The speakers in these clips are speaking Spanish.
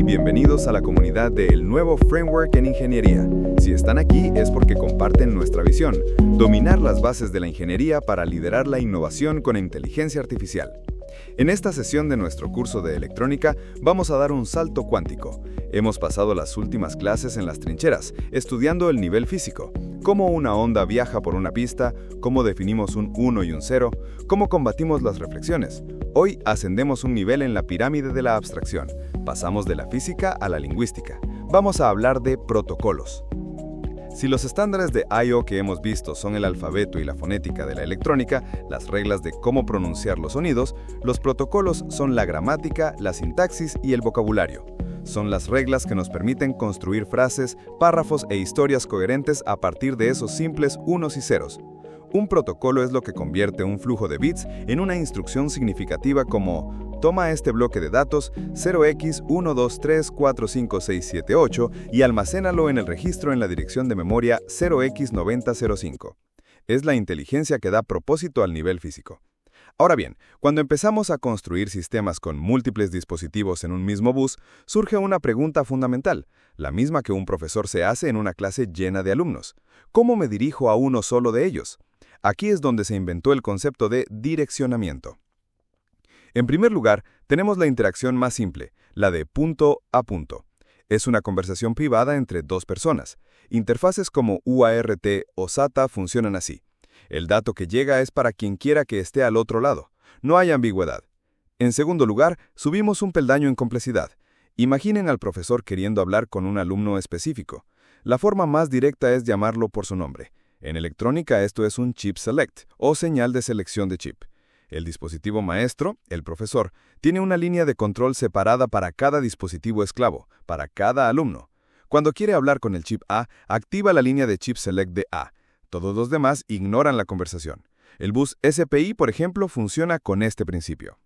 bienvenidos a la comunidad de El Nuevo Framework en Ingeniería. Si están aquí es porque comparten nuestra visión, dominar las bases de la ingeniería para liderar la innovación con inteligencia artificial. En esta sesión de nuestro curso de electrónica vamos a dar un salto cuántico. Hemos pasado las últimas clases en las trincheras, estudiando el nivel físico, cómo una onda viaja por una pista, cómo definimos un 1 y un 0, cómo combatimos las reflexiones. Hoy ascendemos un nivel en la pirámide de la abstracción. Pasamos de la física a la lingüística. Vamos a hablar de protocolos. Si los estándares de I/O que hemos visto son el alfabeto y la fonética de la electrónica, las reglas de cómo pronunciar los sonidos, los protocolos son la gramática, la sintaxis y el vocabulario. Son las reglas que nos permiten construir frases, párrafos e historias coherentes a partir de esos simples unos y ceros. Un protocolo es lo que convierte un flujo de bits en una instrucción significativa como toma este bloque de datos 0x12345678 y almacénalo en el registro en la dirección de memoria 0x9005. Es la inteligencia que da propósito al nivel físico. Ahora bien, cuando empezamos a construir sistemas con múltiples dispositivos en un mismo bus, surge una pregunta fundamental, la misma que un profesor se hace en una clase llena de alumnos. ¿Cómo me dirijo a uno solo de ellos? Aquí es donde se inventó el concepto de direccionamiento. En primer lugar, tenemos la interacción más simple, la de punto a punto. Es una conversación privada entre dos personas. Interfaces como UART o SATA funcionan así. El dato que llega es para quien quiera que esté al otro lado. No hay ambigüedad. En segundo lugar, subimos un peldaño en complejidad. Imaginen al profesor queriendo hablar con un alumno específico. La forma más directa es llamarlo por su nombre. En electrónica esto es un chip select, o señal de selección de chip. El dispositivo maestro, el profesor, tiene una línea de control separada para cada dispositivo esclavo, para cada alumno. Cuando quiere hablar con el chip A, activa la línea de chip select de A. Todos los demás ignoran la conversación. El bus SPI, por ejemplo, funciona con este principio.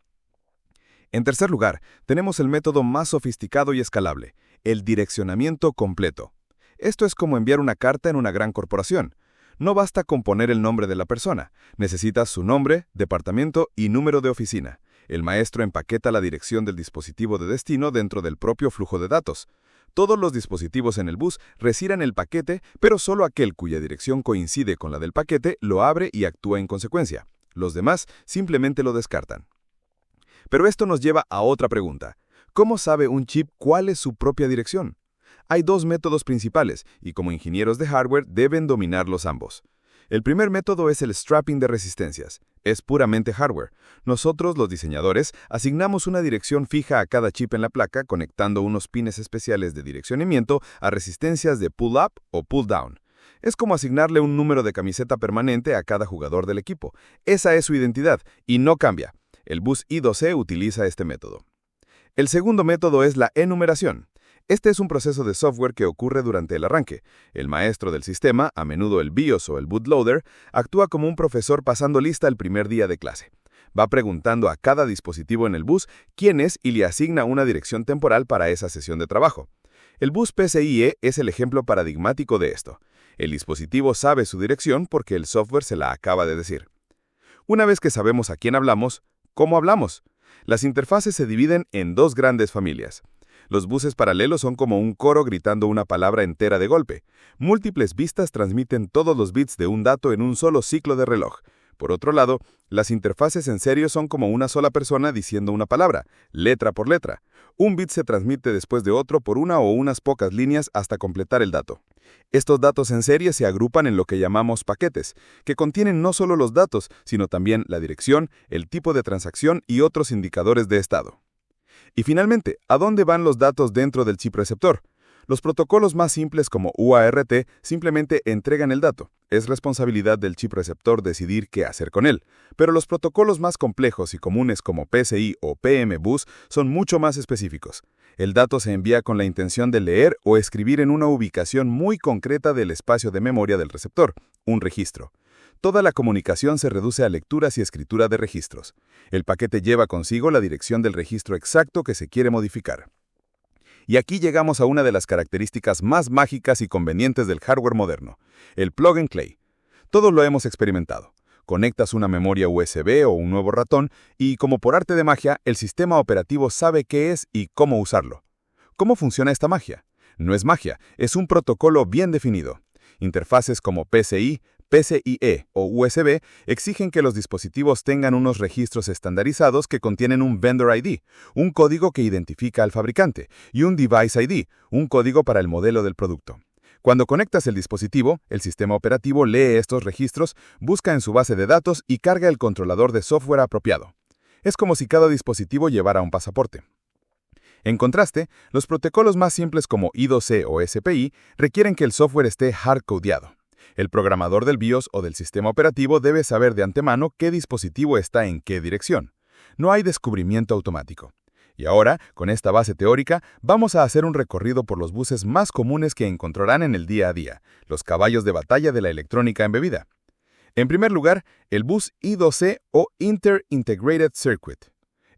En tercer lugar, tenemos el método más sofisticado y escalable, el direccionamiento completo. Esto es como enviar una carta en una gran corporación. No basta con poner el nombre de la persona, necesitas su nombre, departamento y número de oficina. El maestro empaqueta la dirección del dispositivo de destino dentro del propio flujo de datos. Todos los dispositivos en el bus reciben el paquete, pero solo aquel cuya dirección coincide con la del paquete lo abre y actúa en consecuencia. Los demás simplemente lo descartan. Pero esto nos lleva a otra pregunta. ¿Cómo sabe un chip cuál es su propia dirección? Hay dos métodos principales, y como ingenieros de hardware deben dominarlos ambos. El primer método es el strapping de resistencias. Es puramente hardware. Nosotros, los diseñadores, asignamos una dirección fija a cada chip en la placa conectando unos pines especiales de direccionamiento a resistencias de pull-up o pull-down. Es como asignarle un número de camiseta permanente a cada jugador del equipo. Esa es su identidad, y no cambia. El bus I2C utiliza este método. El segundo método es la enumeración. Este es un proceso de software que ocurre durante el arranque. El maestro del sistema, a menudo el BIOS o el bootloader, actúa como un profesor pasando lista el primer día de clase. Va preguntando a cada dispositivo en el bus quién es y le asigna una dirección temporal para esa sesión de trabajo. El bus PCIe es el ejemplo paradigmático de esto. El dispositivo sabe su dirección porque el software se la acaba de decir. Una vez que sabemos a quién hablamos, ¿cómo hablamos? Las interfaces se dividen en dos grandes familias. Los buses paralelos son como un coro gritando una palabra entera de golpe. Múltiples vistas transmiten todos los bits de un dato en un solo ciclo de reloj. Por otro lado, las interfaces en serio son como una sola persona diciendo una palabra, letra por letra. Un bit se transmite después de otro por una o unas pocas líneas hasta completar el dato. Estos datos en serie se agrupan en lo que llamamos paquetes, que contienen no solo los datos, sino también la dirección, el tipo de transacción y otros indicadores de estado. Y finalmente, ¿a dónde van los datos dentro del chip receptor? Los protocolos más simples como UART simplemente entregan el dato. Es responsabilidad del chip receptor decidir qué hacer con él. Pero los protocolos más complejos y comunes como PCI o PMBus son mucho más específicos. El dato se envía con la intención de leer o escribir en una ubicación muy concreta del espacio de memoria del receptor, un registro. Toda la comunicación se reduce a lecturas y escritura de registros. El paquete lleva consigo la dirección del registro exacto que se quiere modificar. Y aquí llegamos a una de las características más mágicas y convenientes del hardware moderno, el plug and play. Todos lo hemos experimentado. Conectas una memoria USB o un nuevo ratón y, como por arte de magia, el sistema operativo sabe qué es y cómo usarlo. ¿Cómo funciona esta magia? No es magia, es un protocolo bien definido. Interfaces como PCI, PCIe o USB exigen que los dispositivos tengan unos registros estandarizados que contienen un Vendor ID, un código que identifica al fabricante, y un Device ID, un código para el modelo del producto. Cuando conectas el dispositivo, el sistema operativo lee estos registros, busca en su base de datos y carga el controlador de software apropiado. Es como si cada dispositivo llevara un pasaporte. En contraste, los protocolos más simples como I2C o SPI requieren que el software esté hardcodeado. El programador del BIOS o del sistema operativo debe saber de antemano qué dispositivo está en qué dirección. No hay descubrimiento automático. Y ahora, con esta base teórica, vamos a hacer un recorrido por los buses más comunes que encontrarán en el día a día, los caballos de batalla de la electrónica embebida. En primer lugar, el bus I2C o Inter-Integrated Circuit.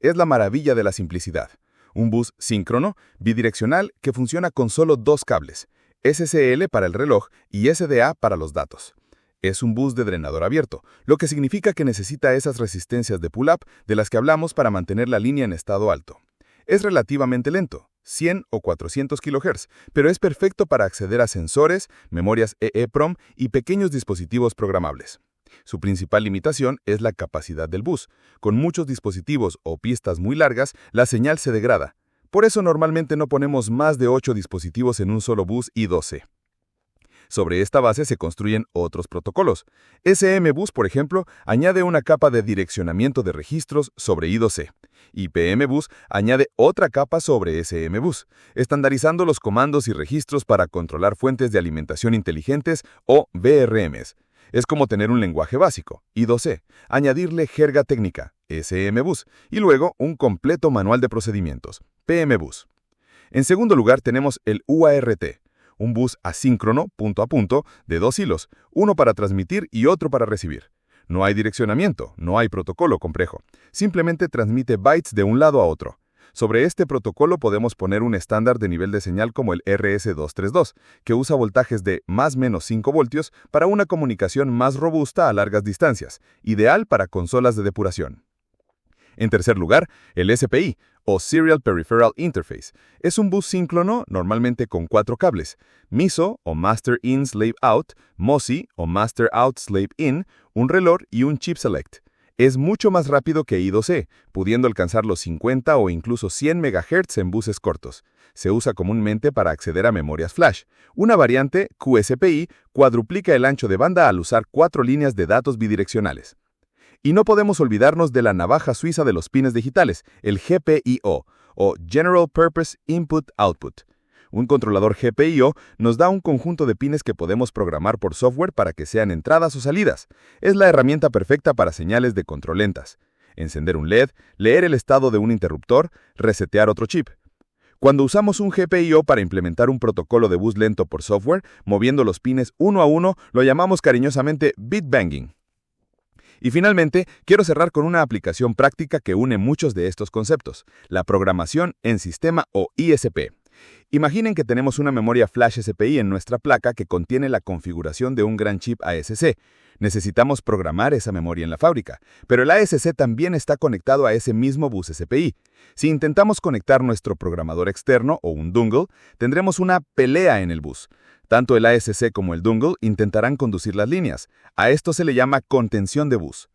Es la maravilla de la simplicidad. Un bus síncrono, bidireccional, que funciona con solo dos cables, SCL para el reloj y SDA para los datos. Es un bus de drenador abierto, lo que significa que necesita esas resistencias de pull-up de las que hablamos para mantener la línea en estado alto. Es relativamente lento, 100 o 400 kHz, pero es perfecto para acceder a sensores, memorias EEPROM y pequeños dispositivos programables. Su principal limitación es la capacidad del bus. Con muchos dispositivos o pistas muy largas, la señal se degrada. Por eso normalmente no ponemos más de 8 dispositivos en un solo bus I2C. Sobre esta base se construyen otros protocolos. SM-Bus, por ejemplo, añade una capa de direccionamiento de registros sobre I2C. Y PM-Bus añade otra capa sobre SM-Bus, estandarizando los comandos y registros para controlar fuentes de alimentación inteligentes o VRMs. Es como tener un lenguaje básico, I2C, añadirle jerga técnica, SM-Bus, y luego un completo manual de procedimientos, PM-Bus. En segundo lugar tenemos el UART, un bus asíncrono, punto a punto, de dos hilos, uno para transmitir y otro para recibir. No hay direccionamiento, no hay protocolo complejo, simplemente transmite bytes de un lado a otro. Sobre este protocolo podemos poner un estándar de nivel de señal como el RS-232, que usa voltajes de más/menos 5 voltios para una comunicación más robusta a largas distancias, ideal para consolas de depuración. En tercer lugar, el SPI, o Serial Peripheral Interface, es un bus síncrono normalmente con 4 cables, MISO o Master In Slave Out, MOSI o Master Out Slave In, un reloj y un chip select. Es mucho más rápido que I2C, pudiendo alcanzar los 50 o incluso 100 MHz en buses cortos. Se usa comúnmente para acceder a memorias flash. Una variante, QSPI, cuadruplica el ancho de banda al usar 4 líneas de datos bidireccionales. Y no podemos olvidarnos de la navaja suiza de los pines digitales, el GPIO, o General Purpose Input-Output. Un controlador GPIO nos da un conjunto de pines que podemos programar por software para que sean entradas o salidas. Es la herramienta perfecta para señales de control lentas. Encender un LED, leer el estado de un interruptor, resetear otro chip. Cuando usamos un GPIO para implementar un protocolo de bus lento por software, moviendo los pines uno a uno, lo llamamos cariñosamente bit banging. Y finalmente, quiero cerrar con una aplicación práctica que une muchos de estos conceptos, la programación en sistema o ISP. Imaginen que tenemos una memoria flash SPI en nuestra placa que contiene la configuración de un gran chip ASC. Necesitamos programar esa memoria en la fábrica, pero el ASC también está conectado a ese mismo bus SPI. Si intentamos conectar nuestro programador externo o un dongle, tendremos una pelea en el bus. Tanto el ASC como el dongle intentarán conducir las líneas. A esto se le llama contención de bus.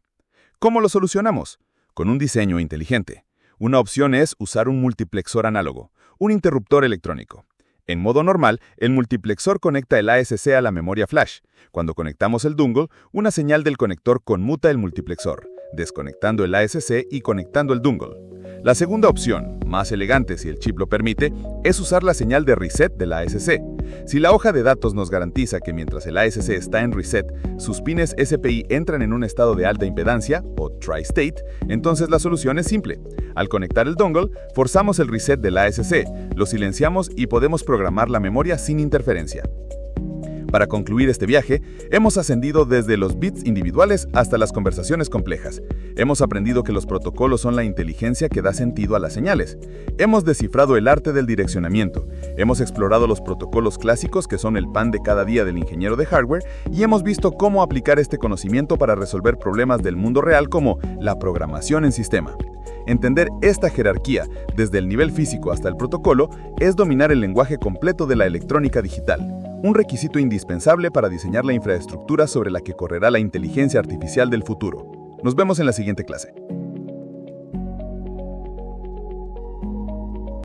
¿Cómo lo solucionamos? Con un diseño inteligente. Una opción es usar un multiplexor análogo, un interruptor electrónico. En modo normal, el multiplexor conecta el ASC a la memoria flash. Cuando conectamos el dongle, una señal del conector conmuta el multiplexor, desconectando el ASC y conectando el dongle. La segunda opción, más elegante si el chip lo permite, es usar la señal de reset del ASC. Si la hoja de datos nos garantiza que mientras el ASC está en reset, sus pines SPI entran en un estado de alta impedancia, o tri-state, entonces la solución es simple. Al conectar el dongle, forzamos el reset del ASC, lo silenciamos y podemos programar la memoria sin interferencia. Para concluir este viaje, hemos ascendido desde los bits individuales hasta las conversaciones complejas. Hemos aprendido que los protocolos son la inteligencia que da sentido a las señales. Hemos descifrado el arte del direccionamiento. Hemos explorado los protocolos clásicos que son el pan de cada día del ingeniero de hardware y hemos visto cómo aplicar este conocimiento para resolver problemas del mundo real como la programación en sistema. Entender esta jerarquía, desde el nivel físico hasta el protocolo, es dominar el lenguaje completo de la electrónica digital, un requisito indispensable para diseñar la infraestructura sobre la que correrá la inteligencia artificial del futuro. Nos vemos en la siguiente clase.